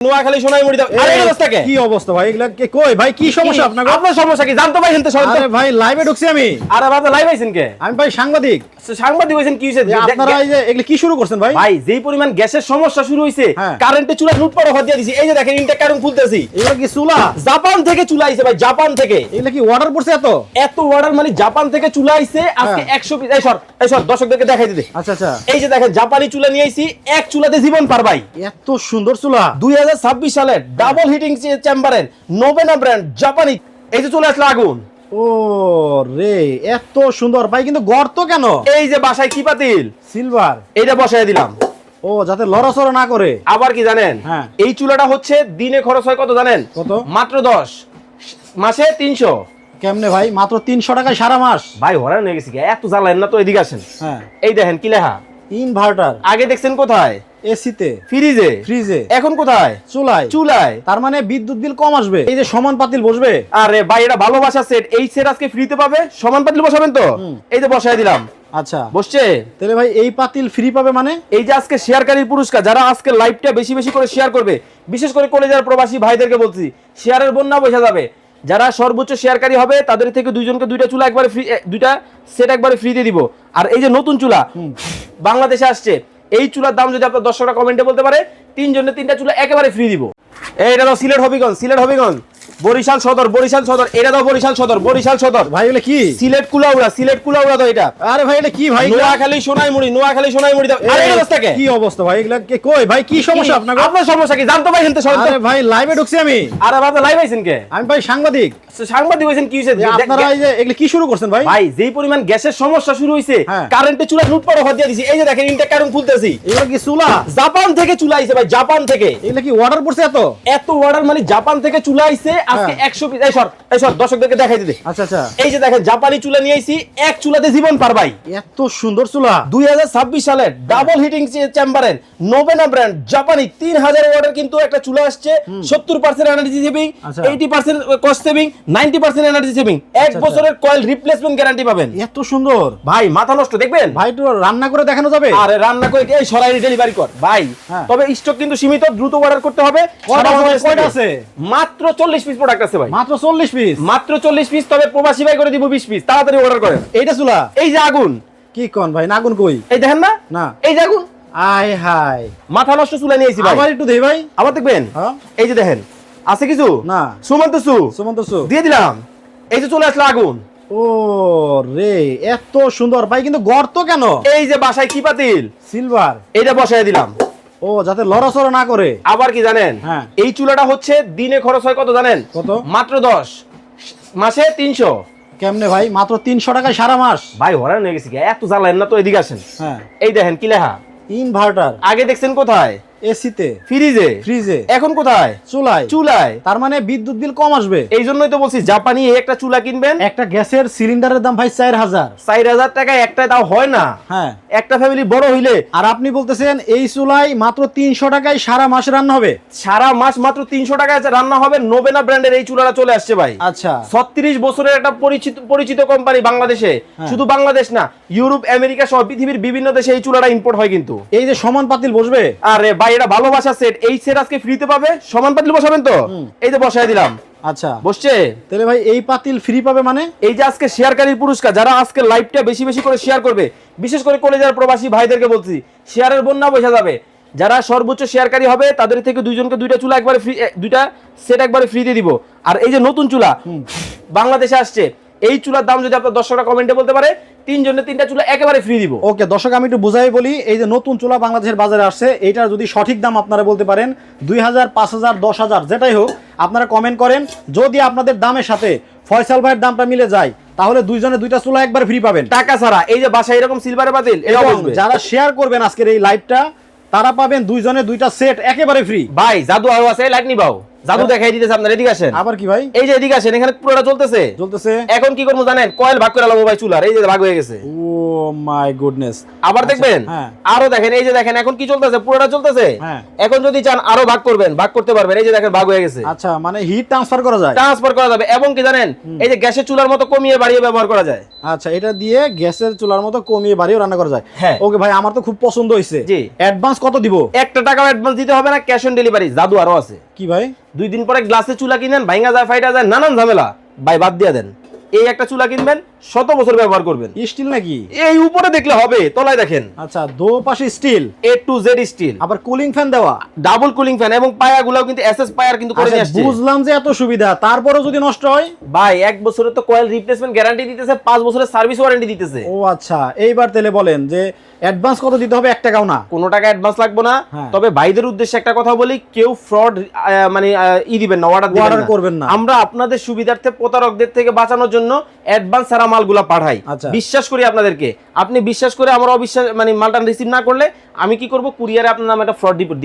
নোয়াখালী সোনাইমুড়ি দাও আরে এই অবস্থা কে কি অবস্থা ভাই এগুলা কে কই ভাই কি সমস্যা আপনার আপনার সমস্যা কি জানতো ভাই হেনতে আরে ভাই লাইভে ঢুকছি আমি আরে বাবা লাইভ আইছেন কে আমি ভাই সাংবাদিক সাংবাদিক হইছেন কি হইছে আপনারা এই যে এগুলা কি শুরু করছেন ভাই ভাই যেই পরিমাণ গ্যাসের সমস্যা শুরু হইছে হ্যাঁ। কারেন্টে চুলা লুটপাট হওয়া দিয়ে দিছি এই যে দেখেন ইনটেক কারণ খুলতেছি এগুলা কি চুলা জাপান থেকে চুলা আইছে ভাই জাপান থেকে এগুলা কি অর্ডার করছে এত অর্ডার মানে জাপান থেকে চুলা আইছে আজকে 100 পিস এই সর দর্শকদেরকে দেখাই দিতে আচ্ছা আচ্ছা এই যে দেখেন জাপানি চুলা নিয়ে আইছি এক চুলাতে জীবন পার ভাই এত সুন্দর চুলা 2026 সালে ডাবল হিটিং চেম্বারের নোবেনা ব্র্যান্ড জাপানি এই যে চলে আসলো আগুন ও রে এত সুন্দর ভাই কিন্তু গর্ত কেন এই যে বাসায় কি পাতিল সিলভার এইটা বসায় দিলাম ও যাতে লড়াচড়া না করে আবার কি জানেন হ্যাঁ। এই চুলাটা হচ্ছে দিনে খরচ হয় কত জানেন কত? মাত্র 10 মাসে 300 কেমনে ভাই মাত্র 300 টাকায় সারা মাস ভাই হরান হয়ে গেছি এত জ্বালায়েন না তো এদিকে আসেন হ্যাঁ এই দেখেন কি লেখা ইনভার্টার আগে দেখছেন কোথায় এসিতে ফ্রিজে ফ্রিজে এখন কোথায় চুলায় চুলায় তার মানে বিদ্যুৎ বিল কম আসবে এই যে সমান পাতিল বসবে আরে ভাই এটা ভালোবাসা সেট এই সেট আজকে ফ্রিতে পাবে সমান পাতিল বসাবেন তো এই যে বসায় দিলাম আচ্ছা বসছে তাহলে ভাই এই পাতিল ফ্রি পাবে মানে এই যে আজকে শেয়ারকারীর পুরস্কার যারা আজকে লাইভটা বেশি বেশি করে শেয়ার করবে বিশেষ করে কলেজের প্রবাসী ভাইদেরকে বলছি শেয়ারের বন্যা বসে যাবে যারা সর্বোচ্চ শেয়ারকারী হবে তাদের থেকে দুইজনকে দুইটা চুলা একবারে ফ্রি দুইটা সেট একবারে ফ্রিতে দিব আর এই যে নতুন চুলা বাংলাদেশে আসছে এই চুলার দাম যদি আপনার দর্শকরা কমেন্টে বলতে পারে তিনজনের তিনটা চুলা একেবারে ফ্রি দিব এইটা দাও সিলেট হবিগঞ্জ বরিশাল সদর এটা দাও বরিশাল সদর ভাই এগুলো কি সিলেট কুলাউড়া দাও এটা আরে ভাই এটা কি ভাই নোয়াখালী সোনাইমুড়ি দাও আরে এই অবস্থা কে কি অবস্থা ভাই এগুলা কে কই ভাই কি সমস্যা আপনার আপনার সমস্যা কি জানতো ভাই হেনতে আরে ভাই লাইভে ঢুকছি আমি আরে বাবা লাইভ আইছেন কে আমি ভাই সাংবাদিক সাংবাদিক হইছেন কি হইছে আপনারা এই যে এগুলা কি শুরু করছেন ভাই ভাই যেই পরিমাণ গ্যাসের সমস্যা শুরু হইছে হ্যাঁ। কারেন্টে চুলা লুটপাট হওয়া দিয়ে দিছি এই যে দেখেন ইনটেক কারণ খুলতেছি এগুলা কি চুলা জাপান থেকে চুলা আইছে ভাই জাপান থেকে এগুলা কি অর্ডার করছে এত অর্ডার মানে জাপান থেকে চুলা আইছে আজকে হ্যাঁ। 100 পিস এই সর দর্শকদেরকে দেখাই দিতে আচ্ছা আচ্ছা এই যে দেখেন জাপানি চুলা নিয়ে আইছি এক চুলাতে জীবন পার ভাই এত সুন্দর চুলা 2026 সালে ডাবল হিটিং চেম্বারের নোবেনা ব্র্যান্ড জাপানি 3000 ওয়াটের কিন্তু একটা চুলা আসছে 70% এনার্জি সেভিং আচ্ছা। 80% কস্ট সেভিং 90% এনার্জি সেভিং এক বছরের কয়েল রিপ্লেসমেন্ট গ্যারান্টি পাবেন এত সুন্দর ভাই মাথা নষ্ট দেখবেন ভাই একটু রান্না করে দেখানো যাবে আরে রান্না করে এই সরাই ডেলিভারি কর ভাই হ্যাঁ। তবে স্টক কিন্তু সীমিত দ্রুত অর্ডার করতে হবে কয়টা আছে? মাত্র 40 পিস প্রোডাক্ট আছে ভাই মাত্র 40 পিস মাত্র 40 পিস তবে প্রবাসী ভাই করে দিব 20 পিস তাড়াতাড়ি অর্ডার করেন এইটা চুলা এই যে আগুন কি কোন ভাই নাগুন কই এই দেখেন না না এই যে আগুন আয় হাই মাথা নষ্ট চুলা নিয়েছি ভাই আবার একটু দেই ভাই আবার দেখবেন হ্যাঁ এই যে দেখেন আছে কিছু না সুমন্ত সুমন্ত সু দিয়ে দিলাম এই যে চলে আসলো আগুন ও রে এত সুন্দর ভাই কিন্তু গর্ত কেন এই যে বাসায় কি পাতিল সিলভার এইটা বসায় দিলাম ও যাতে লড়াচড়া না করে আবার কি জানেন হ্যাঁ। এই চুলাটা হচ্ছে দিনে খরচ হয় কত জানেন কত? মাত্র 10 মাসে 300 কেমনে ভাই মাত্র 300 টাকায় সারা মাস ভাই হরান হয়ে গেছি এত জ্বালায়েন না তো এদিকে আসেন হ্যাঁ এই দেখেন কি লেখা ইনভার্টার আগে দেখছেন কোথায় এসিতে ফ্রিজে ফ্রিজে এখন কোথায় চুলায় তার মানে বিদ্যুৎ বিল কম আসবে এই জন্যই তো বলছি জাপানি এই একটা চুলা কিনবেন একটা গ্যাসের সিলিন্ডারের দাম ভাই 4000 4000 টাকায় একটা তাও হয় না হ্যাঁ একটা ফ্যামিলি বড় হইলে আর আপনি বলতেছেন এই চুলায় মাত্র 300 টাকায় সারা মাস রান্না হবে সারা মাস মাত্র 300 টাকায় রান্না হবে নোবেনা ব্র্যান্ডের এই চুলাটা চলে আসছে ভাই আচ্ছা 36 বছরের একটা পরিচিত কোম্পানি বাংলাদেশে শুধু বাংলাদেশ না ইউরোপ আমেরিকা সহ পৃথিবীর বিভিন্ন দেশে এই চুলাটা ইম্পোর্ট হয় কিন্তু এই যে সমান পাতিল বসবে আরে ভাই এটা ভালোবাসা সেট এই সেট আজকে ফ্রিতে পাবে সমান পাতিল বসাবেন তো এই যে বসায় দিলাম আচ্ছা বসছে তাহলে ভাই এই পাতিল ফ্রি পাবে মানে এই যে আজকে শেয়ারকারীর পুরস্কার যারা আজকে লাইভটা বেশি বেশি করে শেয়ার করবে বিশেষ করে কলেজের প্রবাসী ভাইদেরকে বলছি শেয়ারের বন্যা বসে যাবে যারা সর্বোচ্চ শেয়ারকারী হবে তাদের থেকে দুইজনকে দুইটা চুলা একবারে ফ্রি দুইটা সেট একবারে ফ্রিতে দিব আর এই যে নতুন চুলা বাংলাদেশে আসছে এই চুলার দাম যদি আপনার দর্শকরা কমেন্টে বলতে পারে তিনজনের তিনটা চুলা একেবারে ফ্রি দিব ওকে দর্শক আমি একটু বুঝাই বলি এই যে নতুন চুলা বাংলাদেশের বাজারে আসছে এইটার যদি সঠিক দাম আপনারা বলতে পারেন 2000 5000 10000 যেটাই হোক আপনারা কমেন্ট করেন যদি আপনাদের দামের সাথে ফয়সাল ভাইয়ের দামটা মিলে যায় তাহলে দুইজনে দুইটা চুলা একবার ফ্রি পাবেন টাকা ছাড়া এই যে বাসায় এরকম সিলভারে বাতিল এটা এবং বসবে যারা শেয়ার করবেন আজকের এই লাইভটা তারা পাবেন দুইজনে দুইটা সেট একেবারে ফ্রি ভাই জাদু আছে লাইট নিবাও জাদু দেখাই দিতেছে আপনার, এদিকে আসেন। আবার কি ভাই? এই যে এদিকে আসেন, এখানে পুরোটা চলতেছে। এখন কি করবো জানেন? কয়েল ভাগ করে লাবো ভাই চুলার, এই যে ভাগ হয়ে গেছে। ও মাই গুডনেস। আবার দেখবেন, আরো দেখেন, এই যে দেখেন এখন কি চলতেছে, পুরোটা চলতেছে। এখন যদি চান আরো ভাগ করবেন, ভাগ করতে পারবেন, এই যে দেখেন ভাগ হয়ে গেছে। আচ্ছা, মানে হিট ট্রান্সফার করা যায়? ট্রান্সফার করা যাবে, এবং কি জানেন, এই যে গ্যাসের চুলার মতো কমিয়ে বাড়িয়ে ব্যবহার করা যায়। আচ্ছা, এটা দিয়ে গ্যাসের চুলার মতো কমিয়ে বাড়িয়ে রান্না করা যায়। হ্যাঁ। ওকে ভাই, আমার তো খুব পছন্দ হইছে। জি। অ্যাডভান্স কত দিব? 1 টাকাও অ্যাডভান্স দিতে হবে না, ক্যাশ অন ডেলিভারি। জাদু আরো আছে। কি ভাই? 2 দিন পরে গ্লাসে চুলা কিনেন, ভাঙা যায়, ফাইটা যায়, নানান ঝামেলা, ভাই বাদ দিয়ে দেন। এই একটা চুলা কিনবেন, 100 বছর ব্যবহার করবেন। স্টিল নাকি? এই উপরে দেখলে হবে, তলায় দেখেন। আচ্ছা, দো পাশে steel, A to Z steel, আবার কুলিং ফ্যান দেওয়া, ডাবল কুলিং ফ্যান, এবং পায়াগুলোও কিন্তু এসএস পায়ার কিন্তু করে নিয়ে আসছে। বুঝলাম যে এত সুবিধা, তারপরেও যদি নষ্ট হয়? ভাই 1 বছরের তো কয়েল রিপ্লেসমেন্ট গ্যারান্টি দিতেছে, 5 বছরের সার্ভিস ওয়ারেন্টি দিতেছে। ও আচ্ছা, এইবার তাহলে বলেন যে অ্যাডভান্স কত দিতে হবে? 1 টাকাও না? কোনো টাকা অ্যাডভান্স লাগবে না। হ্যাঁ। তবে ভাইদের উদ্দেশ্যে একটা কথা বলি, কেউ ফ্রড মানে দিবেন না, অর্ডার করবেন না। আমরা আপনাদের সুবিধার্থে প্রতারকদের থেকে বাঁচানোর জন্য অ্যাডভান্স ছাড়া মালগুলা পাঠাই। আচ্ছা। বিশ্বাস করি আপনাদেরকে, আপনি বিশ্বাস করে আমার অবিশ্বাস মানে মালটা রিসিভ না করলে আমি কি করব, কুরিয়ারে আপনার নামে একটা ফ্রড রিপোর্ট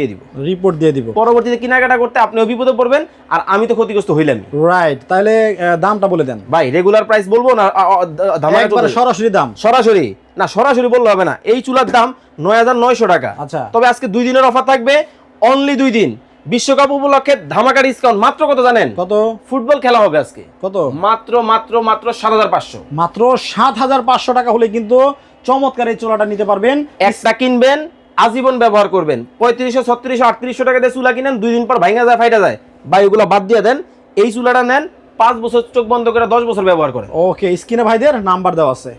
দিয়ে দিব। পরবর্তীতে কেনাকাটা করতে আপনিও বিপদে পড়বেন, আর আমি তো ক্ষতিগ্রস্ত হইলামই। রাইট, তাহলে দামটা বলে দেন ভাই। রেগুলার প্রাইস বলবো না, একবারে সরাসরি দাম? সরাসরি না, সরাসরি বললে হবে না। এই চুলার দাম 9900 টাকা। আচ্ছা। তবে আজকে 2 দিনের অফার থাকবে, অনলি 2 দিন, বিশ্বকাপ উপলক্ষে ধামাকা ডিসকাউন্ট। মাত্র কত জানেন? কত? ফুটবল খেলা হবে আজকে। কত? মাত্র মাত্র মাত্র 7500। মাত্র 7500 টাকা হলে কিন্তু চমৎকার এই চুলাটা নিতে পারবেন। একটা কিনবেন, আজীবন ব্যবহার করবেন। 3500, 3600, 3800 টাকা দিয়ে চুলা কিনেন, 2 দিন পর ভাঙা যায়, ফাইটা যায়, ভাই ওগুলো বাদ দিয়ে দেন। এই চুলাটা নেন, 5 বছর চোখ বন্ধ করে 10 বছর ব্যবহার করেন। ওকে, স্ক্রিনে ভাইদের নাম্বার দেওয়া আছে।